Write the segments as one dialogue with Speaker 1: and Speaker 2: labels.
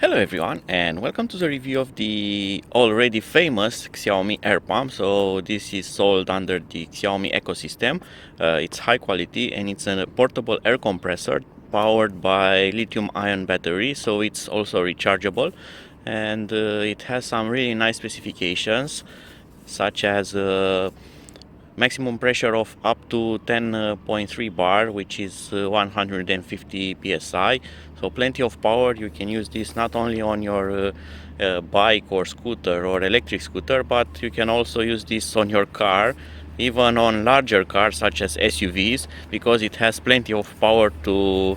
Speaker 1: Hello everyone, and welcome to the review of the already famous Xiaomi Air Pump. So this is sold under the Xiaomi ecosystem. It's high quality and it's a portable air compressor powered by lithium ion battery, so it's also rechargeable, and it has some really nice specifications such as maximum pressure of up to 10.3 bar, which is 150 psi, so plenty of power. You can use this not only on your bike or scooter or electric scooter, but you can also use this on your car, even on larger cars such as SUVs, because it has plenty of power to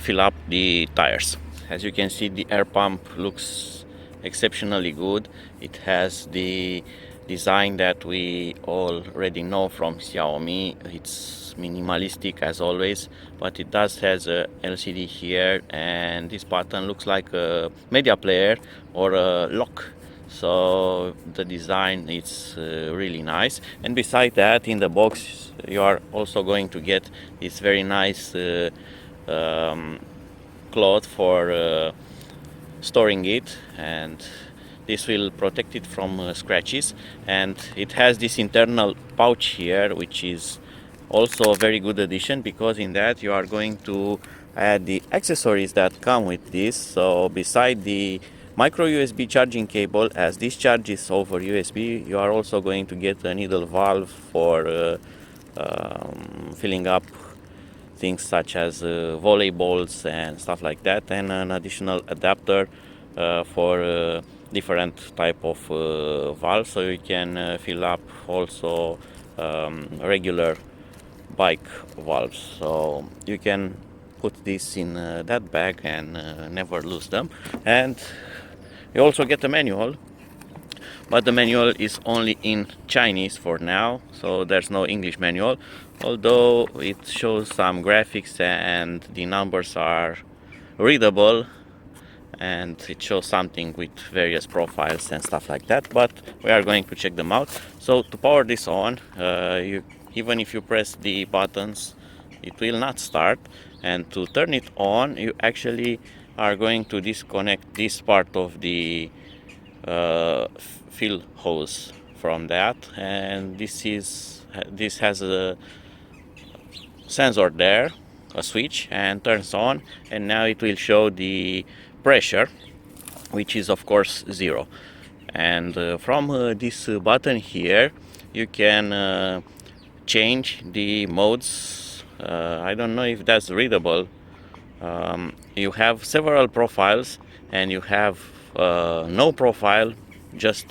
Speaker 1: fill up the tires. As you can see, the air pump looks exceptionally good. It has the design that we already know from Xiaomi. It's minimalistic as always, but it does has a LCD here, and this button looks like a media player or a lock. So the design is really nice. And beside that, in the box you are also going to get this very nice um, cloth for storing it, and this will protect it from scratches. And it has this internal pouch here, which is also a very good addition, because in that you are going to add the accessories that come with this. So beside the micro USB charging cable, as this charges over USB, you are also going to get a needle valve for filling up things such as volleyballs and stuff like that, and an additional adapter for different type of valves, so you can fill up also regular bike valves. So you can put this in that bag and never lose them. And you also get a manual, but the manual is only in Chinese for now, so there's no English manual, although it shows some graphics and the numbers are readable, and it shows something with various profiles and stuff like that, but we are going to check them out. So to power this on, even if you press the buttons, it will not start. And to turn it on, you actually are going to disconnect this part of the fill hose from that, and this has a sensor there, a switch, and turns on, and now it will show the pressure, which is of course 0. And from this button here you can change the modes. I don't know if that's readable. You have several profiles, and you have no profile, just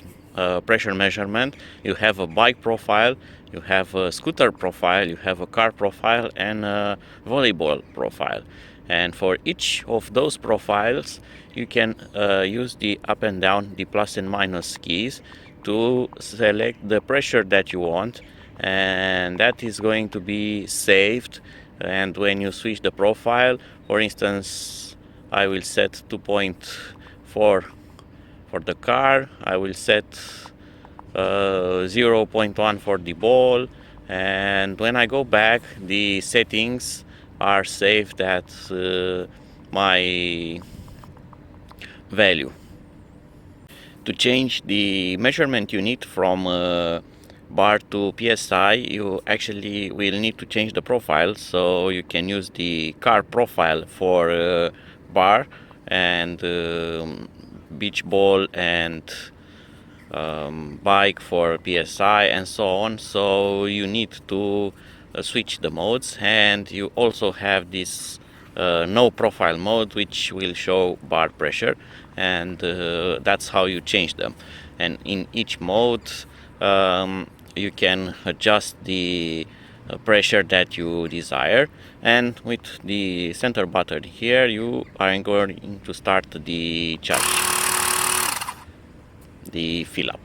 Speaker 1: pressure measurement. You have a bike profile, you have a scooter profile, you have a car profile, and a volleyball profile. And for each of those profiles you can use the up and down, the plus and minus keys, to select the pressure that you want, and that is going to be saved. And when you switch the profile, for instance, I will set 2.4 for the car, I will set 0.1 for the ball, and when I go back, the settings are saved at my value. To change the measurement unit from bar to PSI, you actually will need to change the profile. So you can use the car profile for bar, and beach ball and bike for PSI, and so on. So you need to switch the modes, and you also have this no profile mode, which will show bar pressure, and that's how you change them. And in each mode you can adjust the pressure that you desire. And with the center button here, you are going to start the charge, the fill up.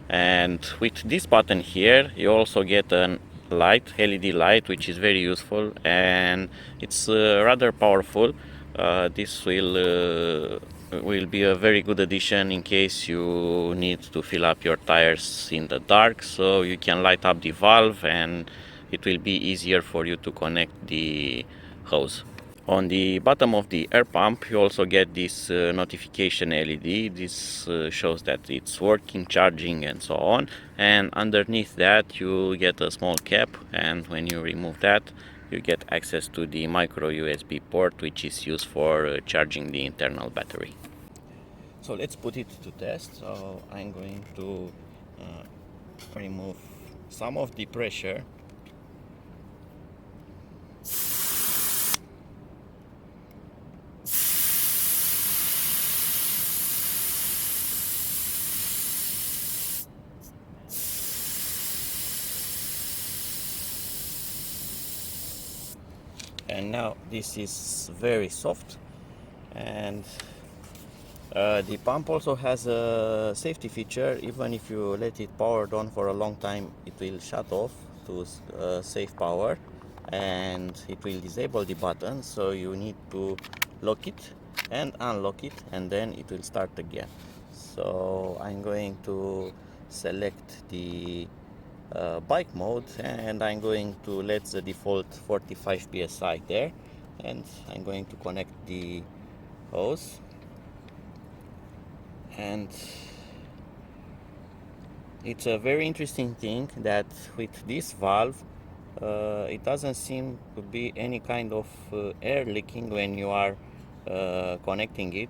Speaker 1: And with this button here you also get an light, LED light, which is very useful, and it's rather powerful. This will be a very good addition in case you need to fill up your tires in the dark, so you can light up the valve and it will be easier for you to connect the hose. On the bottom of the air pump you also get this notification LED. This shows that it's working, charging and so on, and underneath that you get a small cap, and when you remove that you get access to the micro USB port, which is used for charging the internal battery. So let's put it to test. So I'm going to remove some of the pressure. And now this is very soft, and the pump also has a safety feature. Even if you let it powered on for a long time, it will shut off to save power, and it will disable the button, so you need to lock it and unlock it, and then it will start again. So I'm going to select the bike mode, and I'm going to let the default 45 psi there, and I'm going to connect the hose. And it's a very interesting thing that with this valve it doesn't seem to be any kind of air leaking when you are connecting it,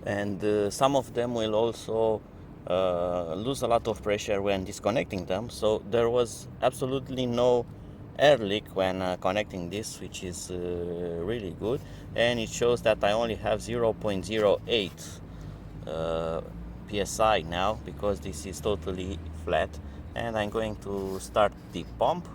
Speaker 1: and some of them will also lose a lot of pressure when disconnecting them. So there was absolutely no air leak when connecting this, which is really good, and it shows that I only have 0.08 psi now, because this is totally flat. And I'm going to start the pump.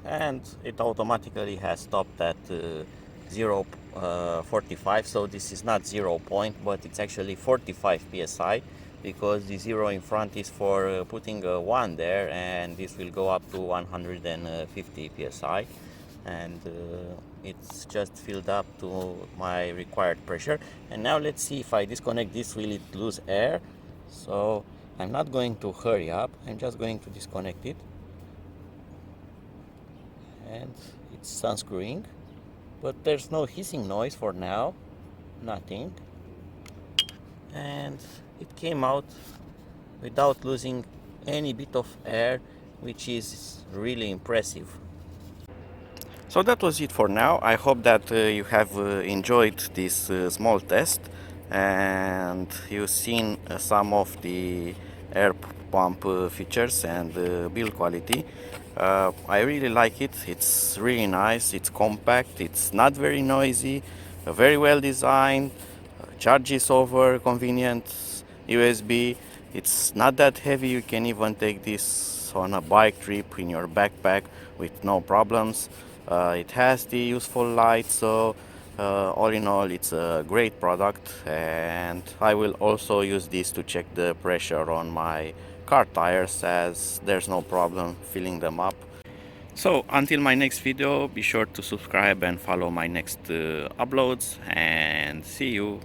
Speaker 1: And it automatically has stopped at 0.45, so this is not 0 point, but it's actually 45 psi, because the 0 in front is for putting a 1 there, and this will go up to 150 psi, and it's just filled up to my required pressure. And now let's see, if I disconnect this, will it lose air? So I'm not going to hurry up, I'm just going to disconnect it, and it's unscrewing, but there's no hissing noise for now, nothing, and it came out without losing any bit of air, which is really impressive. So that was it for now. I hope that you have enjoyed this small test, and you've seen some of the air pump features and build quality. I really like it. It's really nice. It's compact. It's not very noisy. Very well designed. Charges over convenient USB. It's not that heavy. You can even take this on a bike trip in your backpack with no problems. It has the useful light, so all in all it's a great product, and I will also use this to check the pressure on my car tires, as there's no problem filling them up. So until my next video, be sure to subscribe and follow my next uploads, and see you.